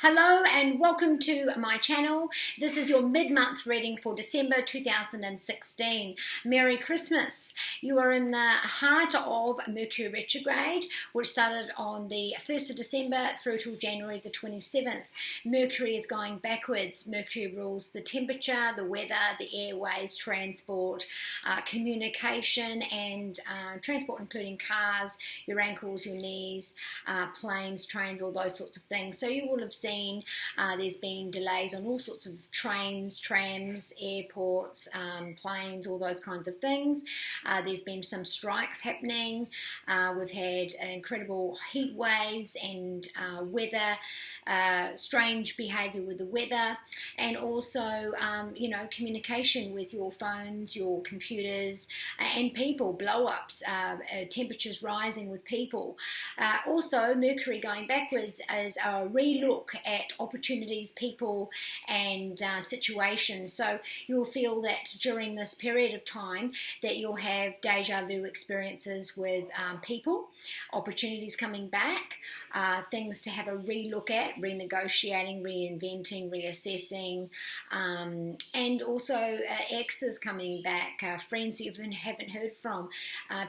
Hello and welcome to my channel. This is your mid-month reading for December 2016. Merry Christmas. You are in the heart of Mercury retrograde, which started on the 1st of December through till January the 27th. Mercury is going backwards. Mercury rules the temperature, the weather, the airways, transport, communication and transport, including cars, your ankles, your knees, planes, trains, all those sorts of things. So you will have seen there's been delays on all sorts of trains, trams, airports, planes, all those kinds of things. There's been some strikes happening. We've had incredible heat waves and weather, strange behaviour with the weather, and also communication with your phones, your computers, and people, blow-ups, temperatures rising with people. Also, Mercury going backwards is a re-look at opportunities, people and situations. So you'll feel that during this period of time that you'll have deja vu experiences with people, opportunities coming back, things to have a re-look at, renegotiating, reinventing, reassessing, and also exes coming back, friends that you haven't heard from,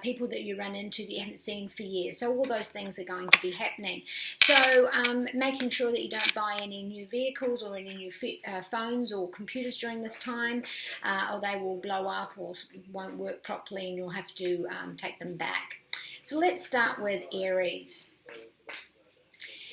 people that you run into that you haven't seen for years. So all those things are going to be happening. So making sure that you don't buy any new vehicles or any new phones or computers during this time, or they will blow up or won't work properly and you'll have to take them back. So let's start with Aries.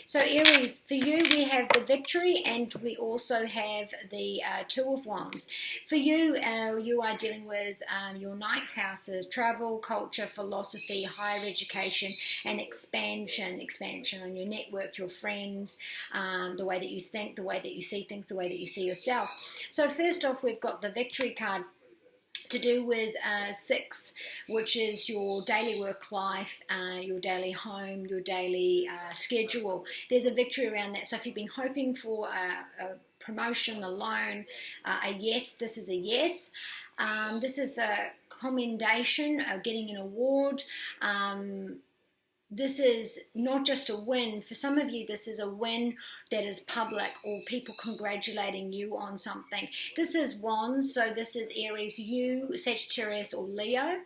So Aries, for you we have the Victory and we also have the Two of Wands. For you, you are dealing with your ninth houses, travel, culture, philosophy, higher education and expansion on your network, your friends, the way that you think, the way that you see things, the way that you see yourself. So first off, we've got the Victory card to do with 6, which is your daily work life, your daily home, your daily schedule. There's a victory around that. So if you've been hoping for a promotion, a loan, a yes, this is a yes. This is a commendation, getting an award. This is not just a win. For some of you, this is a win that is public or people congratulating you on something. This is Wands, so this is Aries, you, Sagittarius or Leo.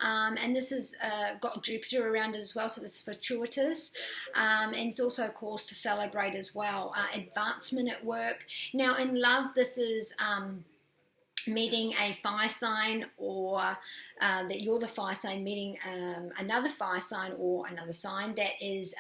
And this has got Jupiter around it as well, so this is fortuitous. And it's also a cause to celebrate as well. Advancement at work. Now in love, this is meeting a fire sign, or that you're the fire sign meeting another fire sign or another sign that is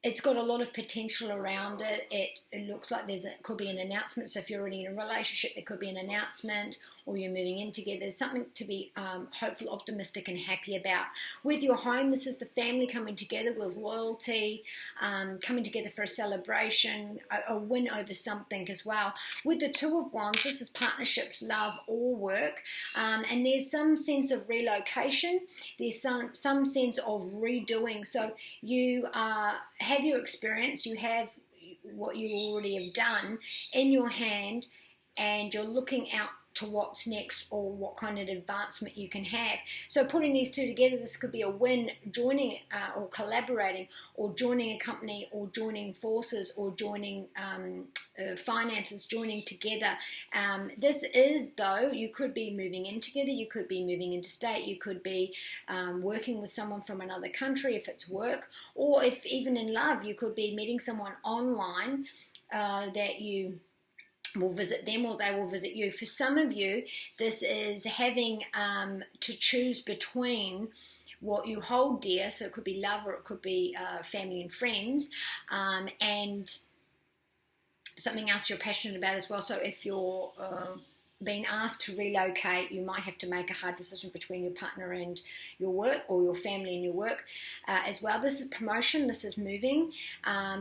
it's got a lot of potential around it. It looks like could be an announcement. So if you're already in a relationship, there could be an announcement, or you're moving in together. There's something to be hopeful, optimistic and happy about. With your home, this is the family coming together with loyalty, coming together for a celebration, a win over something as well. With the Two of Wands, this is partnerships, love, or work. And there's some sense of relocation. There's some sense of redoing. So you have your experience, you have what you already have done in your hand, and you're looking out to what's next or what kind of advancement you can have. So putting these two together, this could be a win, joining or collaborating, or joining a company, or joining forces, or joining finances, joining together. This is, though, you could be moving in together, you could be moving interstate, you could be working with someone from another country if it's work, or if even in love, you could be meeting someone online that you will visit them or they will visit you. For some of you, this is having to choose between what you hold dear, so it could be love or it could be family and friends, and something else you're passionate about as well. So if you're being asked to relocate, you might have to make a hard decision between your partner and your work, or your family and your work as well. This is promotion, this is moving,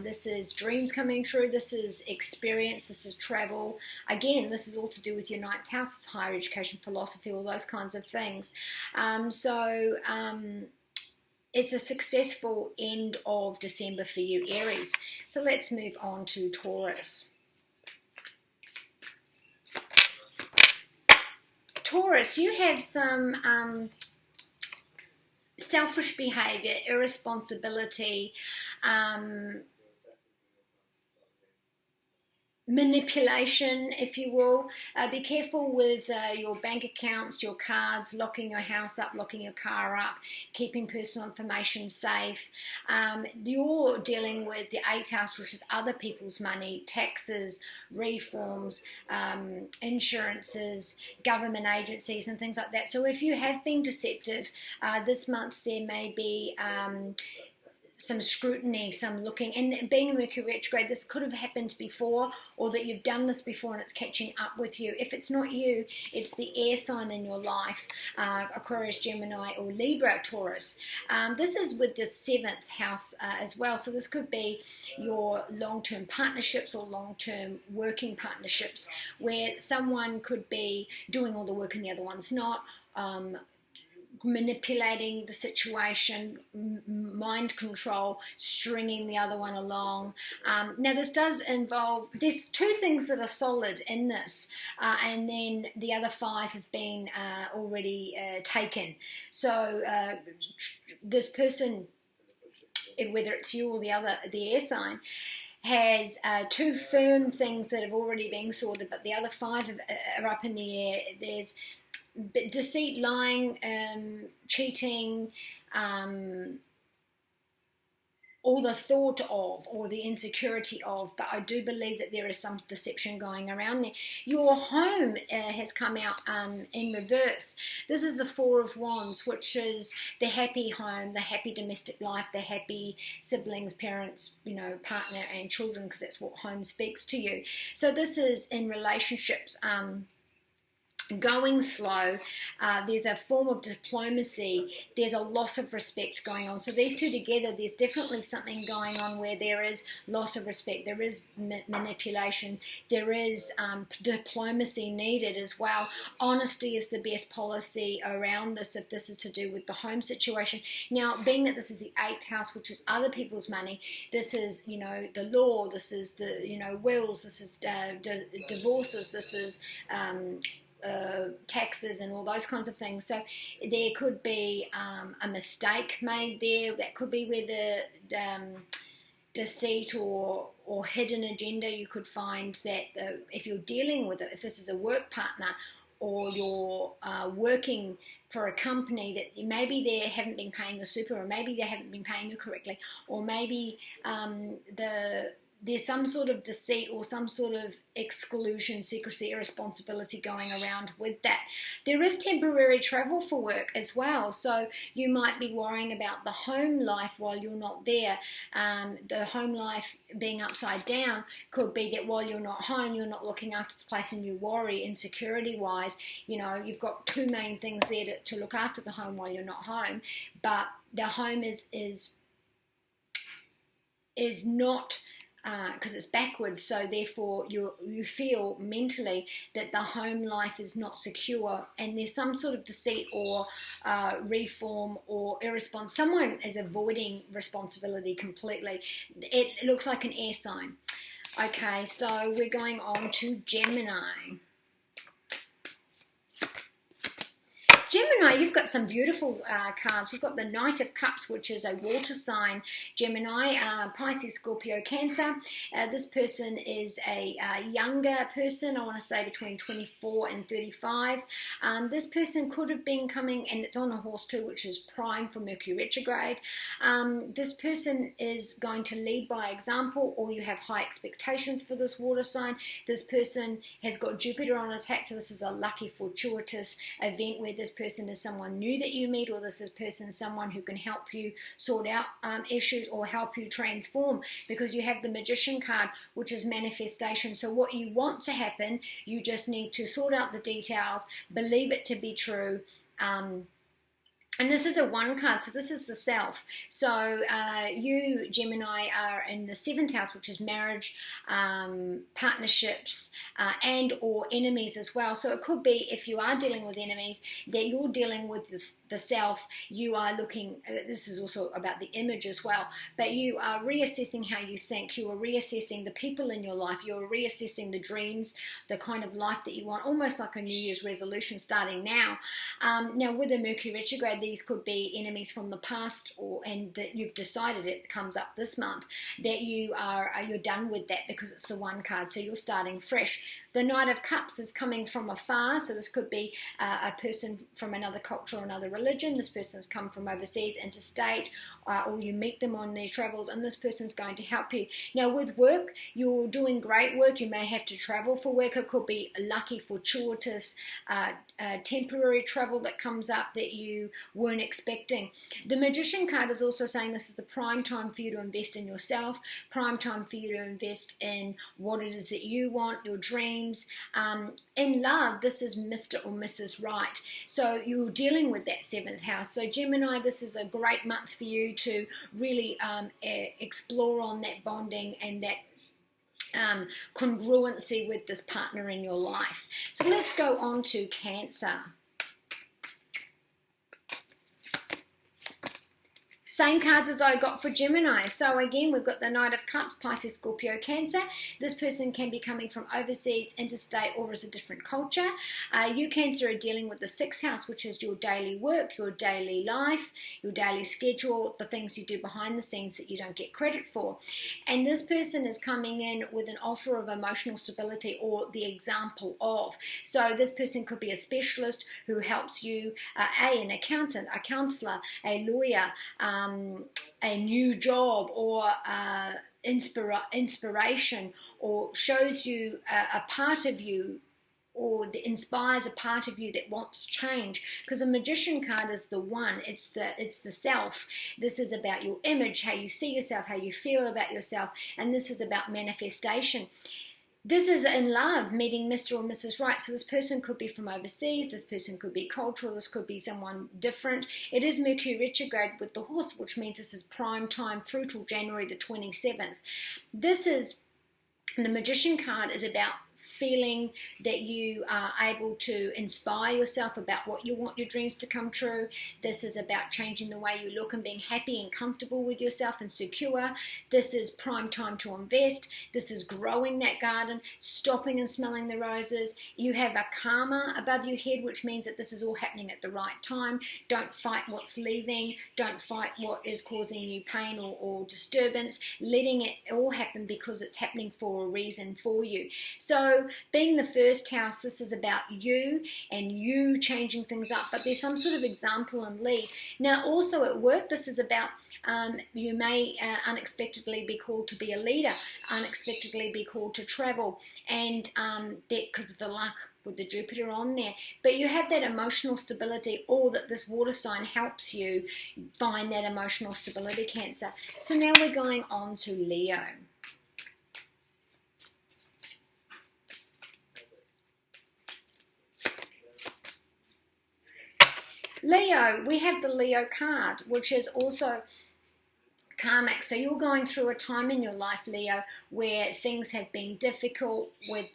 this is dreams coming true, this is experience, this is travel. Again, this is all to do with your ninth house, higher education, philosophy, all those kinds of things. It's a successful end of December for you, Aries. So let's move on to Taurus. Taurus, you have some selfish behavior, irresponsibility, manipulation, if you will. Be careful with your bank accounts, your cards, locking your house up, locking your car up, keeping personal information safe. You're dealing with the 8th house, which is other people's money, taxes, reforms, insurances, government agencies and things like that. So if you have been deceptive, this month there may be some scrutiny, some looking, and being a Mercury retrograde, this could have happened before, or that you've done this before and it's catching up with you. If it's not you, it's the air sign in your life, Aquarius, Gemini, or Libra, Taurus. This is with the 7th house as well, so this could be your long-term partnerships or long-term working partnerships, where someone could be doing all the work and the other one's not, manipulating the situation, mind control, stringing the other one along. Now this does involve, there's 2 things that are solid in this, and then the other 5 have been already taken. So this person, whether it's you or the air sign, has 2 firm things that have already been sorted, but the other 5 are up in the air. There's deceit, lying, cheating, or the thought of, or the insecurity of, but I do believe that there is some deception going around there. Your home has come out in reverse. This is the 4 of Wands, which is the happy home, the happy domestic life, the happy siblings, parents, partner and children, because that's what home speaks to you. So this is in relationships, going slow, there's a form of diplomacy, there's a loss of respect going on. So these 2 together, there's definitely something going on where there is loss of respect, there is manipulation, there is diplomacy needed as well. Honesty is the best policy around this if this is to do with the home situation. Now, being that this is the 8th house, which is other people's money, this is, the law, this is the, wills, this is divorces, this is taxes and all those kinds of things. So there could be a mistake made there. That could be where the deceit or hidden agenda. You could find that if you're dealing with it, if this is a work partner or you're working for a company, that maybe they haven't been paying the super, or maybe they haven't been paying you correctly, or maybe there's some sort of deceit or some sort of exclusion, secrecy, irresponsibility going around with that. There is temporary travel for work as well, so you might be worrying about the home life while you're not there. The home life being upside down could be that while you're not home, you're not looking after the place, and you worry insecurity-wise. You've got 2 main things there to look after the home while you're not home, but the home is not, because it's backwards, so therefore you feel mentally that the home life is not secure, and there's some sort of deceit or reform or irresponsibility. Someone is avoiding responsibility completely. It looks like an air sign. Okay, so we're going on to Gemini. Gemini, you've got some beautiful cards. We've got the Knight of Cups, which is a water sign. Gemini, Pisces, Scorpio, Cancer. This person is a younger person, I want to say between 24 and 35. This person could have been coming, and it's on a horse too, which is prime for Mercury retrograde. This person is going to lead by example, or you have high expectations for this water sign. This person has got Jupiter on his hat, so this is a lucky, fortuitous event where this person is someone new that you meet, or this is person someone who can help you sort out issues or help you transform, because you have the Magician card, which is manifestation. So what you want to happen, you just need to sort out the details, believe it to be true. And this is a 1 card, so this is the self. So you, Gemini, are in the 7th house, which is marriage, partnerships, and or enemies as well. So it could be, if you are dealing with enemies, that you're dealing with the self. You are looking, this is also about the image as well, but you are reassessing how you think. You are reassessing the people in your life. You are reassessing the dreams, the kind of life that you want, almost like a New Year's resolution starting now. Now with the Mercury retrograde, these could be enemies from the past, and that you've decided, it comes up this month, that you're done with that because it's the one card, so you're starting fresh. The Knight of Cups is coming from afar, so this could be a person from another culture or another religion. This person's come from overseas, interstate, or you meet them on their travels, and this person's going to help you. Now, with work, you're doing great work. You may have to travel for work. It could be lucky, fortuitous, temporary travel that comes up that you weren't expecting. The Magician card is also saying this is the prime time for you to invest in yourself, prime time for you to invest in what it is that you want, your dreams. In love, this is Mr. or Mrs. Right. So you're dealing with that 7th house. So Gemini, this is a great month for you to really explore on that bonding and that congruency with this partner in your life. So let's go on to Cancer. Same cards as I got for Gemini. So again, we've got the Knight of Cups, Pisces, Scorpio, Cancer. This person can be coming from overseas, interstate, or as a different culture. You, Cancer, are dealing with the 6th house, which is your daily work, your daily life, your daily schedule, the things you do behind the scenes that you don't get credit for. And this person is coming in with an offer of emotional stability, or the example of. So this person could be a specialist who helps you, an accountant, a counselor, a lawyer, a new job, or inspiration, or shows you a part of you, or inspires a part of you that wants change. Because the Magician card is the one, it's the self. This is about your image, how you see yourself, how you feel about yourself, and this is about manifestation. This is in love, meeting Mr. or Mrs. Right. So this person could be from overseas, this person could be cultural, this could be someone different. It is Mercury retrograde with the horse, which means this is prime time through till January the 27th. This is, the Magician card is about feeling that you are able to inspire yourself about what you want your dreams to come true. This is about changing the way you look and being happy and comfortable with yourself and secure. This is prime time to invest. This is growing that garden, stopping and smelling the roses. You have a karma above your head, which means that this is all happening at the right time. Don't fight what's leaving. Don't fight what is causing you pain or disturbance. Letting it all happen because it's happening for a reason for you. So being the 1st house, this is about you and you changing things up, but there's some sort of example and lead. Now also at work, this is about you may unexpectedly be called to be a leader, unexpectedly be called to travel, and because of the luck with the Jupiter on there. But you have that emotional stability, or that this water sign helps you find that emotional stability, Cancer. So now we're going on to Leo. Leo, we have the Leo card, which is also karmic. So you're going through a time in your life, Leo, where things have been difficult with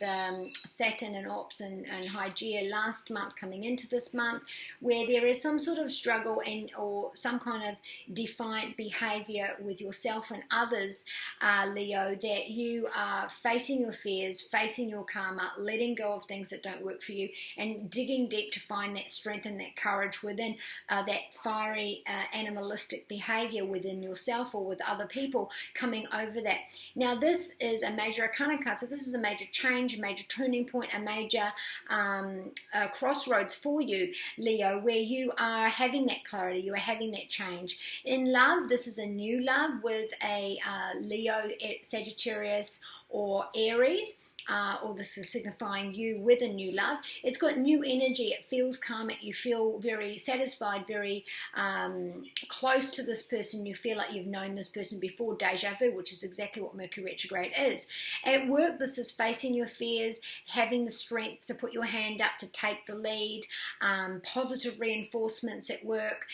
Saturn and Ops and Hygeia last month coming into this month, where there is some sort of struggle or some kind of defiant behavior with yourself and others, Leo, that you are facing your fears, facing your karma, letting go of things that don't work for you, and digging deep to find that strength and that courage within that fiery animalistic behavior within yourself or with other people, coming over that. Now this is a major arcana card, so this is a major change, a major turning point, a major crossroads for you, Leo, where you are having that clarity, you are having that change. In love, this is a new love with a Leo, Sagittarius, or Aries. Or this is signifying you with a new love. It's got new energy. It feels karmic. You feel very satisfied, very close to this person. You feel like you've known this person before. Deja vu, which is exactly what Mercury retrograde is. At work, this is facing your fears, having the strength to put your hand up to take the lead, positive reinforcements at work.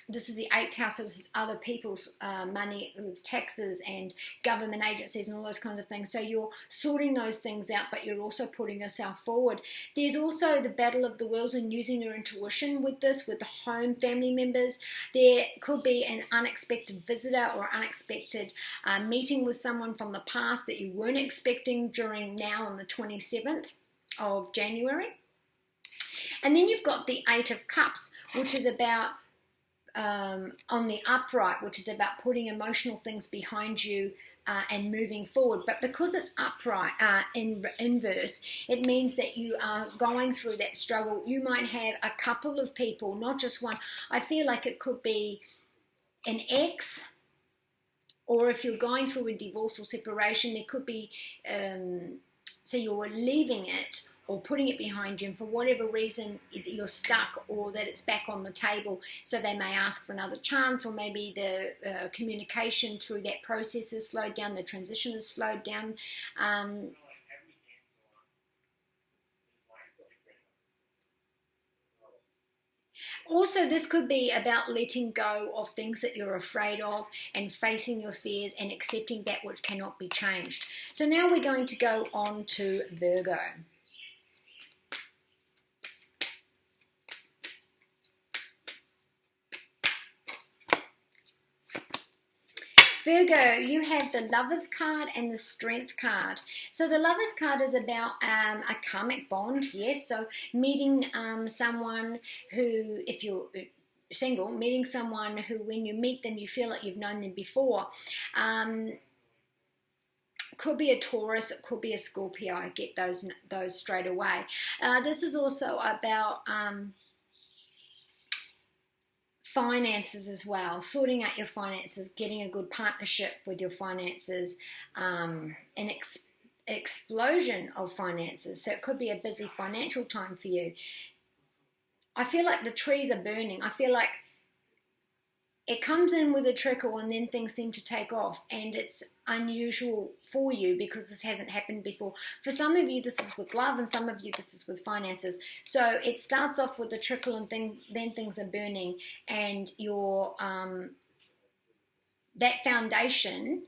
This is the 8th house, so this is other people's money with taxes and government agencies and all those kinds of things. So you're sorting those things out, but you're also putting yourself forward. There's also the battle of the wills and using your intuition with this, with the home family members. There could be an unexpected visitor or unexpected meeting with someone from the past that you weren't expecting during now on the 27th of January. And then you've got the Eight of Cups, which is about on the upright, which is about putting emotional things behind you and moving forward. But because it's upright in inverse, it means that you are going through that struggle. You might have a couple of people, not just one. I feel like it could be an ex, or if you're going through a divorce or separation, there could be, so you're leaving it or putting it behind you, and for whatever reason you're stuck, or that it's back on the table, so they may ask for another chance, or maybe the communication through that process is slowed down, the transition is slowed down. Also, this could be about letting go of things that you're afraid of and facing your fears and accepting that which cannot be changed. So now we're going to go on to Virgo. Virgo, you have the Lovers card and the Strength card. So the Lovers card is about a karmic bond, yes, so meeting someone who, if you're single, meeting someone who when you meet them you feel like you've known them before. Could be a Taurus, it could be a Scorpio, I get those straight away. This is also about finances as well, sorting out your finances, getting a good partnership with your finances, an explosion of finances. So it could be a busy financial time for you. I feel like the trees are burning. I feel like it comes in with a trickle and then things seem to take off, and it's unusual for you because this hasn't happened before. For some of you this is with love, and some of you this is with finances. So it starts off with a trickle and then things are burning, and your that foundation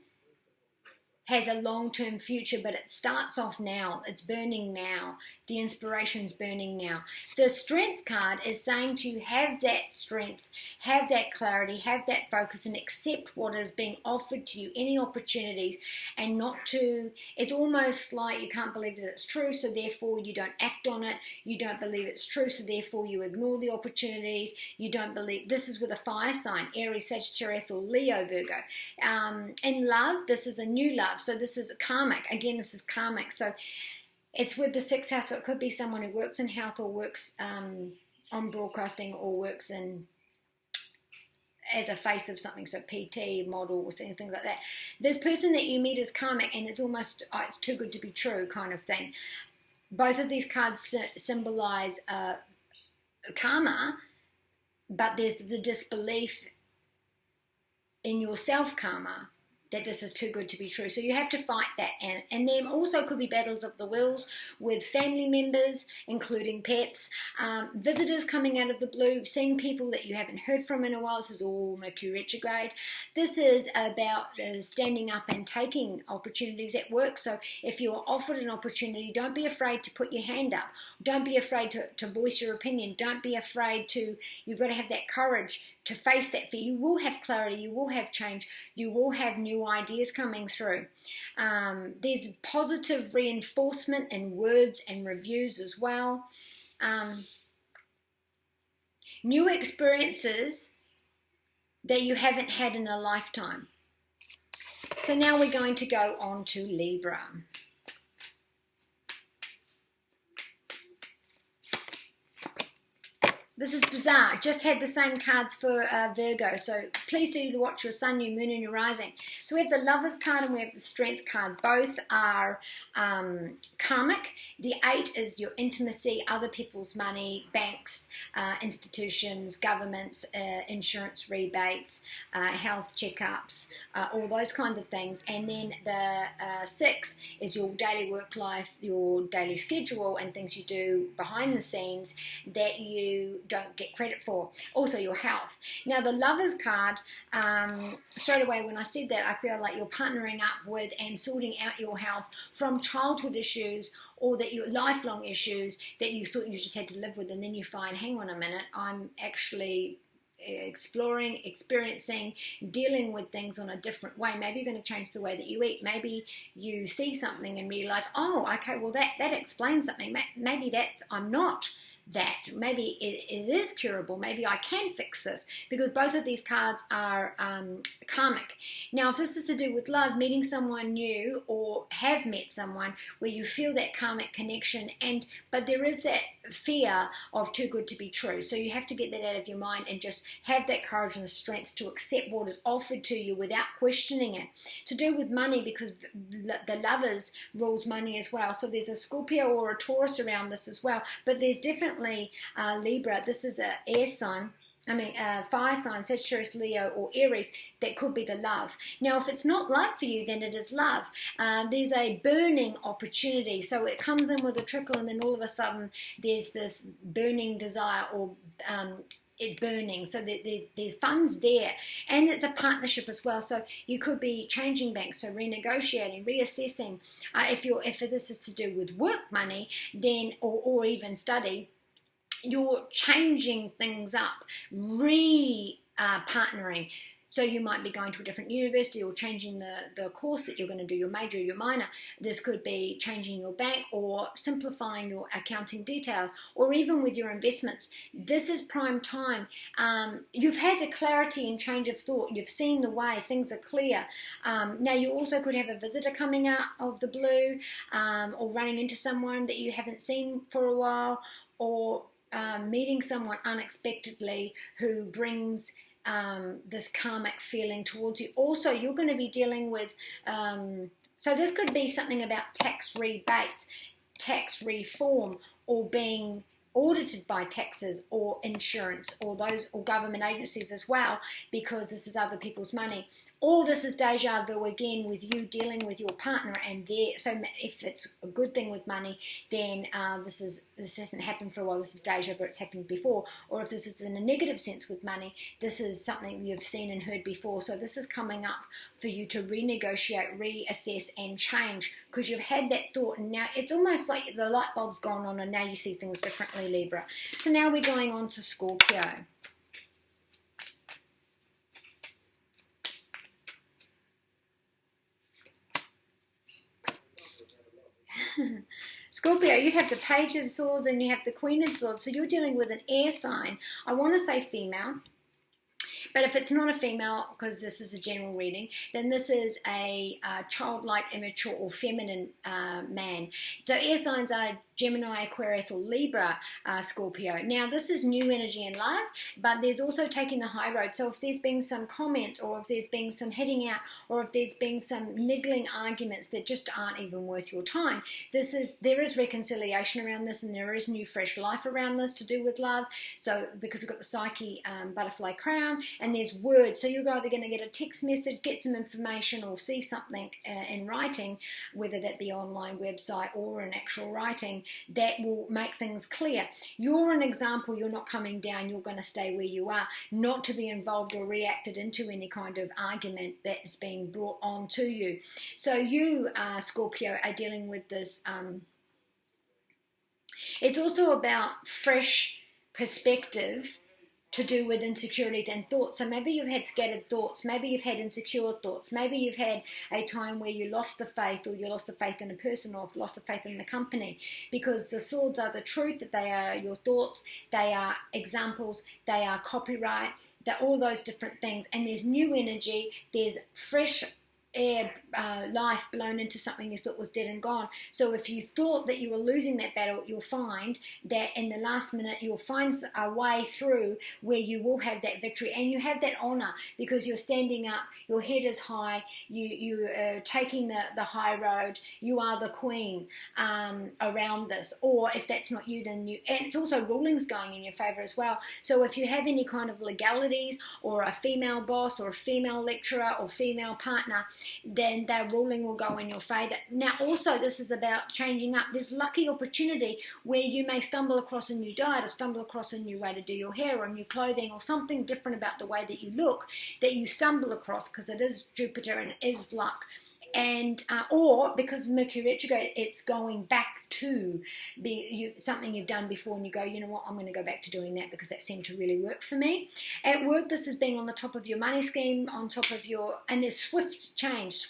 has a long-term future, but it starts off now. It's burning now. The inspiration's burning now. The Strength card is saying to you, have that strength, have that clarity, have that focus, and accept what is being offered to you, any opportunities, and not to, it's almost like you can't believe that it's true, so therefore you don't act on it. You don't believe it's true, so therefore you ignore the opportunities. You don't believe, this is with a fire sign, Aries, Sagittarius, or Leo, Virgo. In love, this is a new love. So this is karmic. Again, this is karmic. So it's with the sixth house. So it could be someone who works in health, or works on broadcasting, or works in as a face of something. So PT, model, or things like that. This person that you meet is karmic, and it's almost it's too good to be true kind of thing. Both of these cards symbolize karma, but there's the disbelief in your self-karma, that this is too good to be true. So you have to fight that. And then also could be battles of the wills with family members, including pets, visitors coming out of the blue, seeing people that you haven't heard from in a while. This is all Mercury retrograde. This is about standing up and taking opportunities at work. So if you're offered an opportunity, don't be afraid to put your hand up. Don't be afraid to voice your opinion. Don't be afraid to, you've got to have that courage to face that fear. You will have clarity, you will have change, you will have new ideas coming through. There's positive reinforcement in words and reviews as well. New experiences that you haven't had in a lifetime. So now we're going to go on to Libra. This is bizarre. Just had the same cards for Virgo. So please do watch your sun, your moon, and your rising. So we have the Lovers card and we have the Strength card. Both are karmic. The 8 is your intimacy, other people's money, banks, institutions, governments, insurance rebates, health checkups, all those kinds of things. And then the 6 is your daily work life, your daily schedule, and things you do behind the scenes that you don't get credit for. Also your health. Now the Lovers card, straight away when I said that, I feel like you're partnering up with and sorting out your health from childhood issues, or that your lifelong issues that you thought you just had to live with, and then you find, hang on a minute, I'm actually exploring, experiencing, dealing with things on a different way. Maybe you're going to change the way that you eat. Maybe you see something and realize, oh, okay, well that explains something. Maybe that's, I'm not that. Maybe it is curable. Maybe I can fix this, because both of these cards are karmic. Now, if this is to do with love, meeting someone new, or have met someone where you feel that karmic connection, but there is that fear of too good to be true. So you have to get that out of your mind and just have that courage and the strength to accept what is offered to you without questioning it. To do with money, because the Lovers rules money as well. So there's a Scorpio or a Taurus around this as well. But there's definitely Libra. This is an air sign. Fire sign, Sagittarius, Leo, or Aries, that could be the love. Now, if it's not love for you, then it is love. There's a burning opportunity. So it comes in with a trickle, and then all of a sudden there's this burning desire, or it's burning. So there's funds there, and it's a partnership as well. So you could be changing banks, so renegotiating, reassessing. If this is to do with work money, then or even study, you're changing things up, partnering. So you might be going to a different university, or changing the course that you're going to do, your major, your minor. This could be changing your bank, or simplifying your accounting details, or even with your investments. This is prime time. You've had the clarity and change of thought. You've seen the way. Things are clear. Now, you also could have a visitor coming out of the blue, or running into someone that you haven't seen for a while, or meeting someone unexpectedly who brings this karmic feeling towards you. Also, you're going to be dealing with, so this could be something about tax rebates, tax reform, or being audited by taxes, or insurance, or government agencies as well, because this is other people's money. All this is deja vu again, with you dealing with your partner, and so if it's a good thing with money, then this hasn't happened for a while. This is deja vu, it's happened before. Or if this is in a negative sense with money, this is something you've seen and heard before. So this is coming up for you to renegotiate, reassess, and change, because you've had that thought, and now it's almost like the light bulb's gone on, and now you see things differently, Libra. So now we're going on to Scorpio. Scorpio, you have the Page of Swords and you have the Queen of Swords, so you're dealing with an air sign. I want to say female, but if it's not a female, because this is a general reading, then this is a childlike, immature, or feminine man. So air signs are Gemini, Aquarius, or Libra, Scorpio. Now, this is new energy in love, but there's also taking the high road. So if there's been some comments, or if there's been some hitting out, or if there's been some niggling arguments that just aren't even worth your time, there is reconciliation around this, and there is new, fresh life around this to do with love. So because we've got the Psyche butterfly crown, and there's words. So you're either going to get a text message, get some information, or see something in writing, whether that be online website or in actual writing, that will make things clear. You're an example. You're not coming down. You're going to stay where you are, not to be involved or reacted into any kind of argument that is being brought on to you. So you, Scorpio, are dealing with this. It's also about fresh perspective to do with insecurities and thoughts. So maybe you've had scattered thoughts, maybe you've had insecure thoughts, maybe you've had a time where you lost the faith, or you lost the faith in a person, or lost the faith in the company, because the swords are the truth, that they are your thoughts, they are examples, they are copyright, they're all those different things. And there's new energy, there's fresh air, life blown into something you thought was dead and gone. So if you thought that you were losing that battle, you'll find that in the last minute you'll find a way through where you will have that victory, and you have that honor, because you're standing up, your head is high, you are taking the high road, you are the queen around this. Or if that's not you, then and it's also rulings going in your favor as well. So if you have any kind of legalities, or a female boss, or a female lecturer, or female partner, then that ruling will go in your favor. Now, also, this is about changing up. There's lucky opportunity where you may stumble across a new diet, or stumble across a new way to do your hair, or new clothing, or something different about the way that you look, that you stumble across, because it is Jupiter and it is luck. And or because Mercury retrograde, it's going back to something you've done before, and you go, you know what, I'm going to go back to doing that because that seemed to really work for me. At work, this is being on the top of your money scheme, on top of your, and there's swift change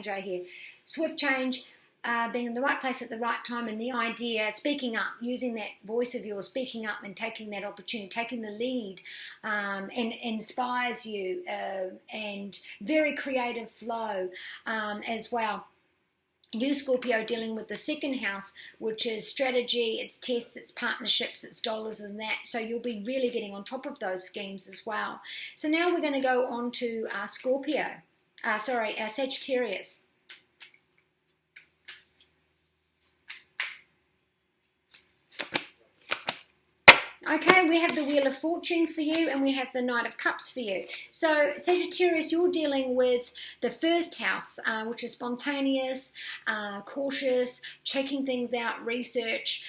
right here. Swift change, being in the right place at the right time, and the idea, speaking up, using that voice of yours, speaking up and taking that opportunity, taking the lead, and inspires you, and very creative flow as well. You, Scorpio, dealing with the second house, which is strategy, it's tests, it's partnerships, it's dollars and that. So you'll be really getting on top of those schemes as well. So now we're going to go on to Sagittarius. Okay, we have the Wheel of Fortune for you, and we have the Knight of Cups for you. So, Sagittarius, you're dealing with the first house, which is spontaneous, cautious, checking things out, research.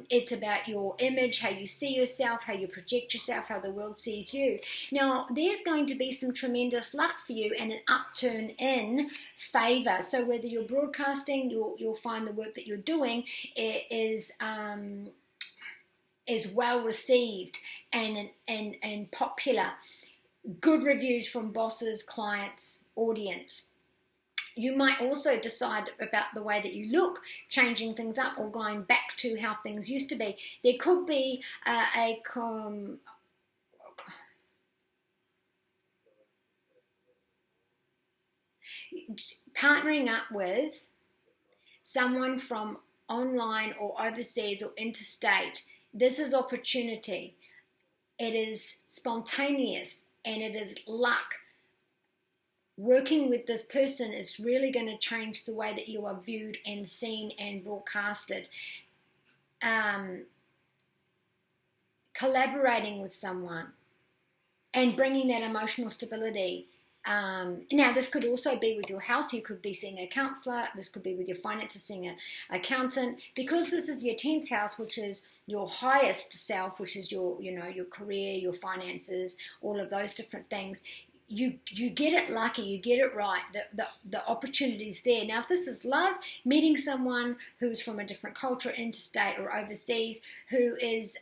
It's about your image, how you see yourself, how you project yourself, how the world sees you. Now, there's going to be some tremendous luck for you and an upturn in favour. So, whether you're broadcasting, you'll find the work that you're doing is well received and popular. Good reviews from bosses, clients, audience. You might also decide about the way that you look, changing things up or going back to how things used to be. There could be partnering up with someone from online or overseas or interstate. This is opportunity. It is spontaneous and it is luck. Working with this person is really going to change the way that you are viewed and seen and broadcasted. Collaborating with someone and bringing that emotional stability. Now, this could also be with your health. You could be seeing a counsellor. This could be with your finances, seeing an accountant. Because this is your 10th house, which is your highest self, which is your career, your finances, all of those different things. You get it lucky, you get it right, the opportunity's there. Now, if this is love, meeting someone who's from a different culture, interstate or overseas, who is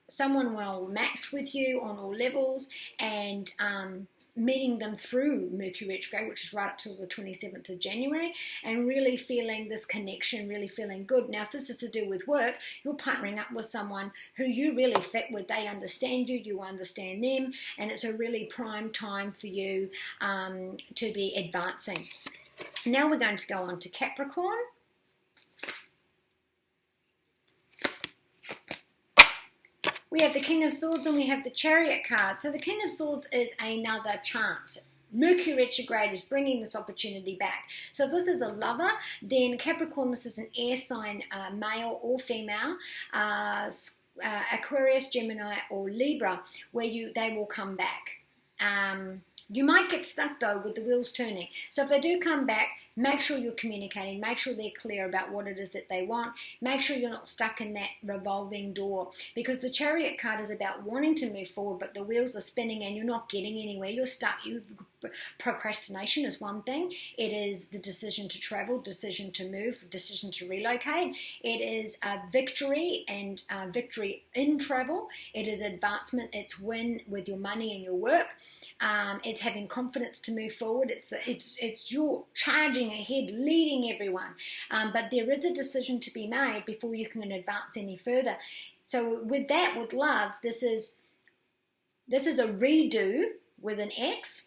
someone well matched with you on all levels, and meeting them through Mercury retrograde, which is right up till the 27th of January, and really feeling this connection, really feeling good. Now, if this is to do with work, you're partnering up with someone who you really fit with. They understand you, you understand them, and it's a really prime time for you to be advancing. Now we're going to go on to Capricorn. We have the King of Swords and we have the Chariot card. So the King of Swords is another chance. Mercury retrograde is bringing this opportunity back. So if this is a lover, then Capricorn, this is an air sign, male or female, Aquarius, Gemini or Libra, where they will come back. You might get stuck though with the wheels turning. So if they do come back, make sure you're communicating, make sure they're clear about what it is that they want, make sure you're not stuck in that revolving door, because the Chariot card is about wanting to move forward, but the wheels are spinning and you're not getting anywhere. You're stuck. Procrastination is one thing. It is the decision to travel, decision to move, decision to relocate. It is a victory and victory in travel. It is advancement. It's win with your money and your work. It's having confidence to move forward. It's your charging ahead, leading everyone. But there is a decision to be made before you can advance any further. So with that, with love, this is a redo with an X.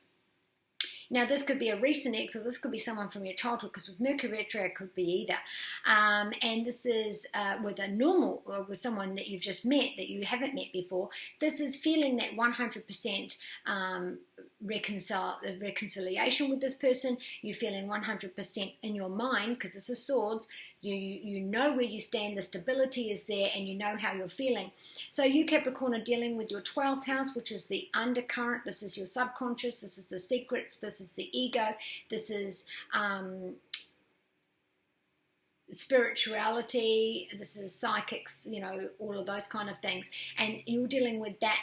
Now, this could be a recent ex, or this could be someone from your childhood, because with Mercury retrograde, it could be either. And this is with a normal, or with someone that you've just met, that you haven't met before. This is feeling that 100% reconciliation with this person. You're feeling 100% in your mind, because this is swords. You know where you stand, the stability is there, and you know how you're feeling. So you, Capricorn, are dealing with your 12th house, which is the undercurrent. This is your subconscious, this is the secrets, this is the ego, this is spirituality, this is psychics, all of those kind of things. And you're dealing with that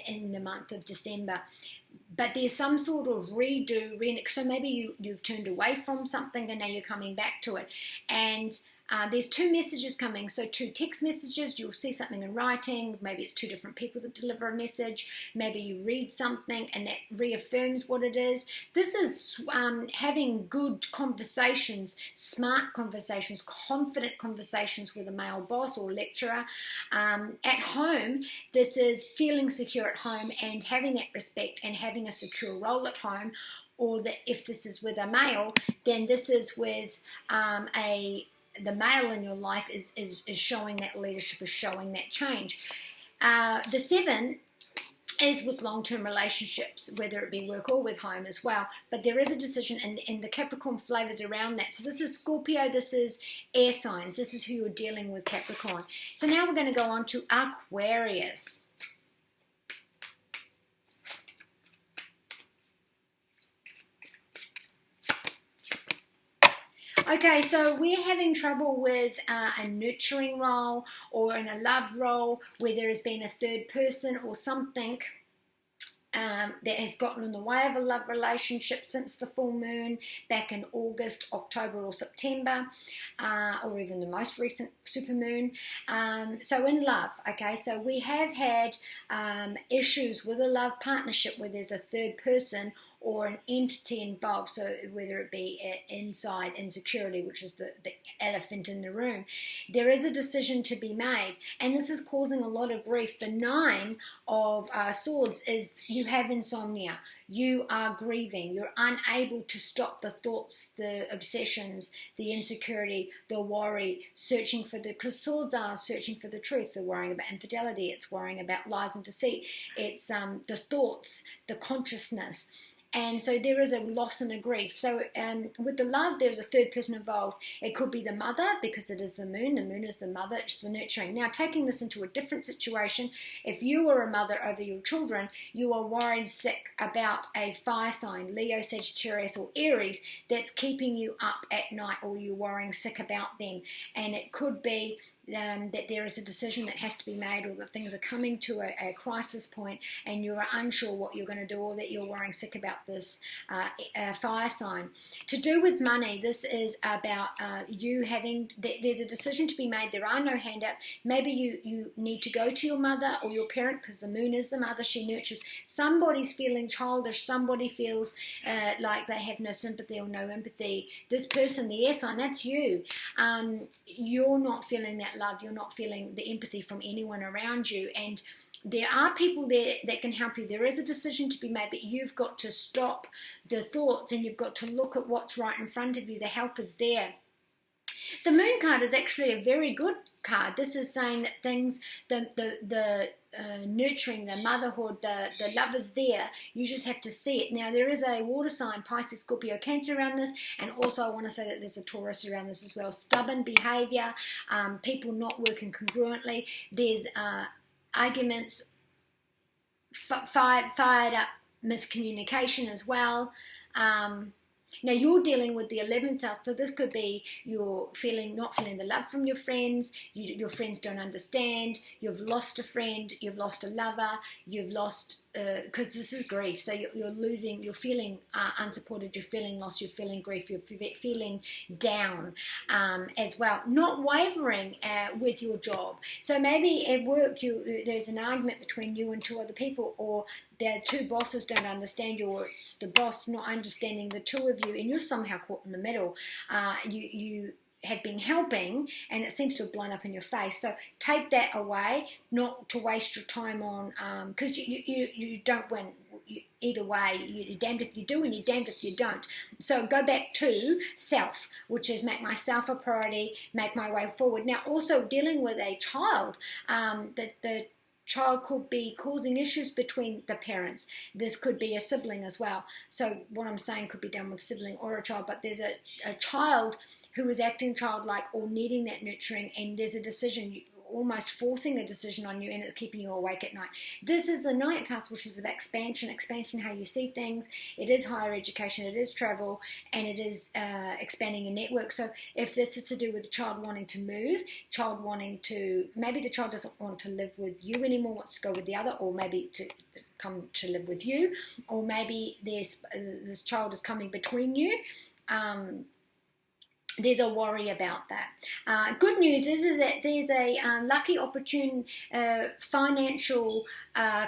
in the month of December. But there's some sort of redo, so maybe you've turned away from something and now you're coming back to it. And There's two messages coming, so two text messages. You'll see something in writing. Maybe it's two different people that deliver a message. Maybe you read something and that reaffirms what it is. This is having good conversations, smart conversations, confident conversations with a male boss or lecturer. At home, this is feeling secure at home and having that respect and having a secure role at home. Or that if this is with a male, then this is with the male in your life is showing that leadership, is showing that change. The 7 is with long-term relationships, whether it be work or with home as well. But there is a decision, and the Capricorn flavors around that. So this is Scorpio, this is air signs. This is who you're dealing with, Capricorn. So now we're going to go on to Aquarius. Okay, so we're having trouble with a nurturing role or in a love role where there has been a third person or something that has gotten in the way of a love relationship since the full moon back in August, October or September, or even the most recent supermoon. So in love, okay, so we have had issues with a love partnership where there's a third person or an entity involved, so whether it be inside insecurity, which is the elephant in the room, there is a decision to be made, and this is causing a lot of grief. The 9 of Swords is you have insomnia, you are grieving, you're unable to stop the thoughts, the obsessions, the insecurity, the worry, searching for because Swords are searching for the truth. They're worrying about infidelity, it's worrying about lies and deceit, it's the thoughts, the consciousness. And so there is a loss and a grief. So with the love, there's a third person involved. It could be the mother, because it is the moon. The moon is the mother, it's the nurturing. Now, taking this into a different situation, if you are a mother over your children, you are worried sick about a fire sign, Leo, Sagittarius or Aries, that's keeping you up at night, or you're worrying sick about them. And it could be that there is a decision that has to be made, or that things are coming to a crisis point and you're unsure what you're going to do, or that you're worrying sick about this fire sign. To do with money, this is about you having, there's a decision to be made. There are no handouts. Maybe you need to go to your mother or your parent, because the moon is the mother, she nurtures. Somebody's feeling childish, somebody feels like they have no sympathy or no empathy. This person, the air sign, that's you. You're not feeling that love, you're not feeling the empathy from anyone around you, and there are people there that can help you. There is a decision to be made, but you've got to stop the thoughts and you've got to look at what's right in front of you. The help is there. The moon card is actually a very good card. This is saying that things, the nurturing, the motherhood, the love is there. You just have to see it. Now, there is a water sign, Pisces, Scorpio, Cancer around this, and also I want to say that there's a Taurus around this as well. Stubborn behavior, people not working congruently. There's arguments, fired up miscommunication as well. Now, you're dealing with the 11th house, so this could be you're not feeling the love from your friends, your friends don't understand, you've lost a friend, you've lost a lover, you've lost, because this is grief, so you're losing, you're feeling unsupported, you're feeling lost, you're feeling grief, you're feeling down as well. Not wavering with your job. So maybe at work there's an argument between you and 2 other people, or the 2 bosses don't understand you, or it's the boss not understanding the 2 of you, and you're somehow caught in the middle. You have been helping and it seems to have blown up in your face. So take that away, not to waste your time on, because you don't win. Either way, you're damned if you do and you're damned if you don't. So go back to self, which is make myself a priority, make my way forward. Now, also dealing with a child, the child could be causing issues between the parents. This could be a sibling as well. So what I'm saying could be done with sibling or a child, but there's a child who is acting childlike or needing that nurturing, and there's a decision, almost forcing a decision on you, and it's keeping you awake at night. This is the 9th house, which is about expansion, how you see things. It is higher education, it is travel, and it is expanding your network. So if this is to do with the child wanting to move, maybe the child doesn't want to live with you anymore, wants to go with the other, or maybe to come to live with you, or maybe this child is coming between you. there's a worry about that. Good news is that there's a lucky, opportune financial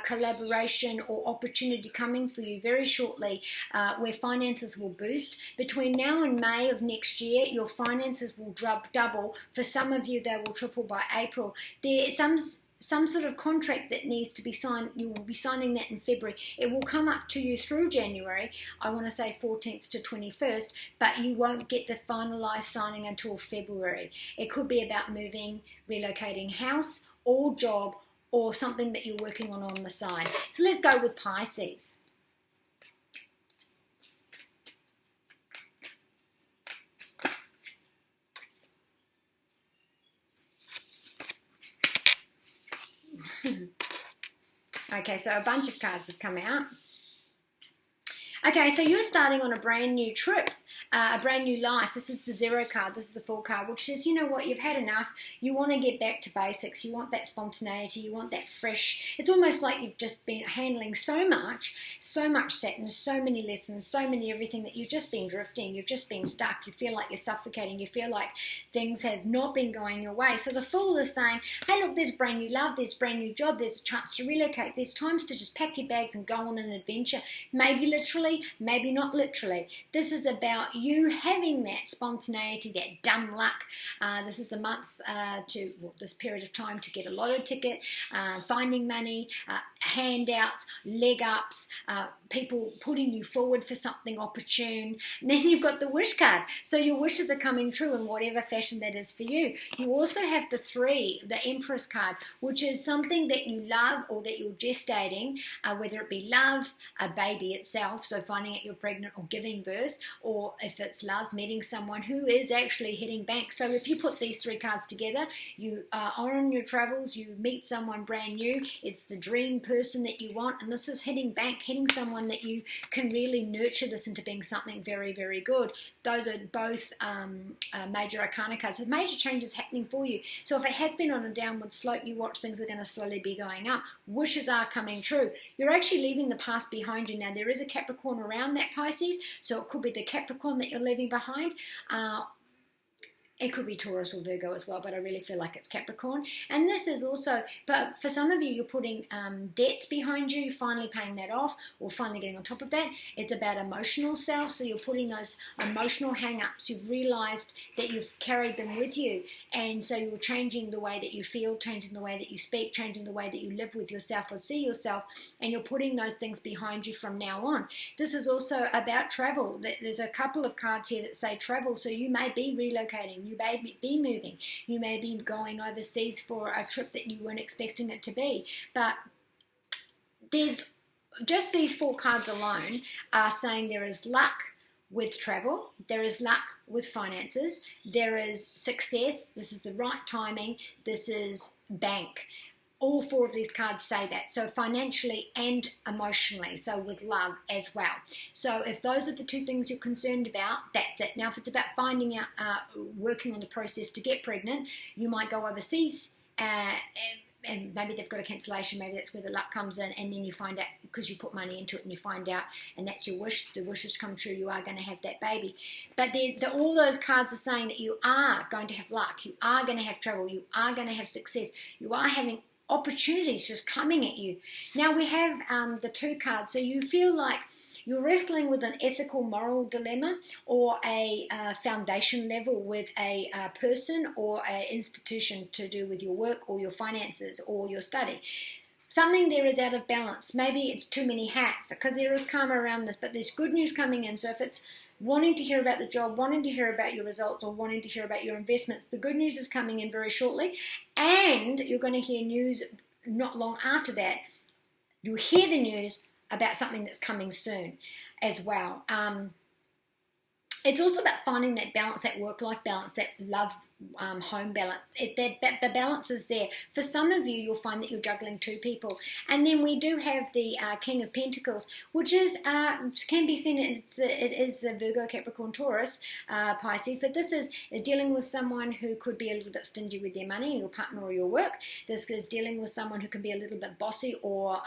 collaboration or opportunity coming for you very shortly, where finances will boost. Between now and May of next year, your finances will double. For some of you, they will triple by April. There's some sort of contract that needs to be signed. You will be signing that in February. It will come up to you through January, I want to say 14th to 21st, but you won't get the finalised signing until February. It could be about moving, relocating house or job or something that you're working on the side. So let's go with Pisces. Okay, so a bunch of cards have come out. Okay, so you're starting on a brand new trip, a brand new life. This is the 0 card, this is the 4 card, which says, you know what, you've had enough. You want to get back to basics. You want that spontaneity. You want that fresh. It's almost like you've just been handling so much sadness, so many lessons, so many everything that you've just been drifting. You've just been stuck. You feel like you're suffocating. You feel like things have not been going your way. So the Fool is saying, hey, look, there's brand new love. There's brand new job. There's a chance to relocate. There's times to just pack your bags and go on an adventure. Maybe literally, maybe not literally. This is about you having that spontaneity, that dumb luck. This is a month this period of time to get a lotto ticket, finding money, handouts, leg ups, people putting you forward for something opportune. And then you've got the Wish card. So your wishes are coming true in whatever fashion that is for you. You also have the 3, the Empress card, which is something that you love or that you're gestating, whether it be love, a baby itself, so finding out you're pregnant or giving birth, or if it's love, meeting someone who is actually hitting bank. So if you put these 3 cards together, you are on your travels, you meet someone brand new, it's the dream person that you want, and this is hitting bank, hitting someone that you can really nurture this into being something very, very good. Those are both major arcana cards. So major changes happening for you. So if it has been on a downward slope, you watch things are going to slowly be going up. Wishes are coming true. You're actually leaving the past behind you. Now, there is a Capricorn around that Pisces, so it could be the Capricorn that you're leaving behind. It could be Taurus or Virgo as well, but I really feel like it's Capricorn. And this is also, but for some of you, you're putting debts behind you, finally paying that off or finally getting on top of that. It's about emotional self, so you're putting those emotional hang-ups. You've realized that you've carried them with you, and so you're changing the way that you feel, changing the way that you speak, changing the way that you live with yourself or see yourself, and you're putting those things behind you from now on. This is also about travel. There's a couple of cards here that say travel, so you may be relocating. You may be moving. You may be going overseas for a trip that you weren't expecting it to be. But there's just these 4 cards alone are saying there is luck with travel, there is luck with finances, there is success, this is the right timing, this is bank. All 4 of these cards say that. So financially and emotionally, so with love as well. So if those are the 2 things you're concerned about, that's it. Now, if it's about finding out, working on the process to get pregnant, you might go overseas and maybe they've got a cancellation, maybe that's where the luck comes in, and then you find out, because you put money into it and you find out, and that's your wish, the wishes come true, you are going to have that baby. But all those cards are saying that you are going to have luck, you are going to have travel, you are going to have success, you are having opportunities just coming at you. Now we have the 2 cards, so you feel like you're wrestling with an ethical, moral dilemma, or a foundation level with a person or an institution to do with your work or your finances or your study. Something there is out of balance. Maybe it's too many hats, because there is karma around this, but there's good news coming in. So if it's wanting to hear about the job, wanting to hear about your results, or wanting to hear about your investments, the good news is coming in very shortly, and you're going to hear news not long after that. You'll hear the news about something that's coming soon as well. It's also about finding that balance, that work-life balance, that love-home balance. The balance is there. For some of you, you'll find that you're juggling 2 people. And then we do have the King of Pentacles, which is can be seen as it is the Virgo, Capricorn, Taurus, Pisces. But this is dealing with someone who could be a little bit stingy with their money, your partner or your work. This is dealing with someone who can be a little bit bossy, or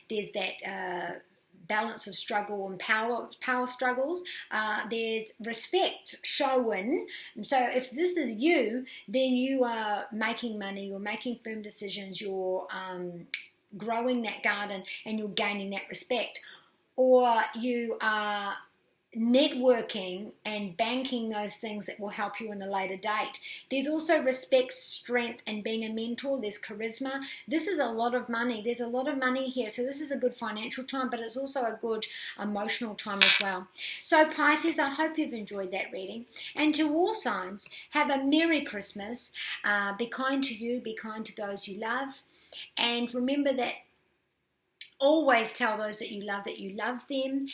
there's that balance of struggle and power struggles. There's respect shown. And so if this is you, then you are making money, you're making firm decisions, you're growing that garden, and you're gaining that respect. Or you are networking and banking those things that will help you in a later date. There's also respect, strength, and being a mentor. There's charisma. This is a lot of money. There's a lot of money here. So this is a good financial time, but it's also a good emotional time as well. So Pisces, I hope you've enjoyed that reading. And to all signs, have a Merry Christmas. Be kind to you. Be kind to those you love. And remember that always tell those that you love them.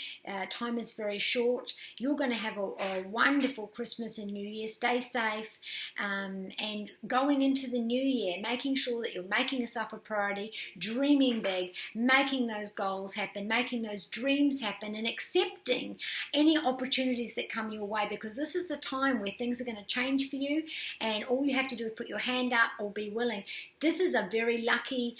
Time is very short. You're going to have a wonderful Christmas and New Year. Stay safe. And going into the new year, making sure that you're making yourself a priority, dreaming big, making those goals happen, making those dreams happen, and accepting any opportunities that come your way, because this is the time where things are going to change for you, and all you have to do is put your hand up or be willing. This is a very lucky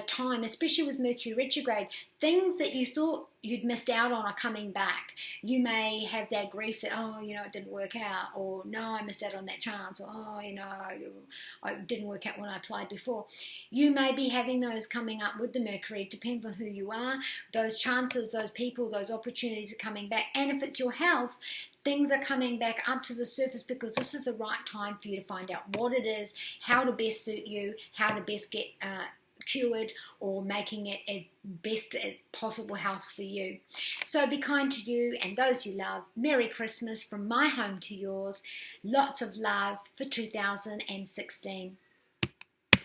time, especially with Mercury retrograde. Things that you thought you'd missed out on are coming back. You may have that grief that, it didn't work out, or no, I missed out on that chance, or it didn't work out when I applied before. You may be having those coming up with the Mercury. It depends on who you are. Those chances, those people, those opportunities are coming back. And if it's your health, things are coming back up to the surface, because this is the right time for you to find out what it is, how to best suit you, how to best get cured, or making it as best possible health for you. So be kind to you and those you love. Merry Christmas from my home to yours. Lots of love for 2016.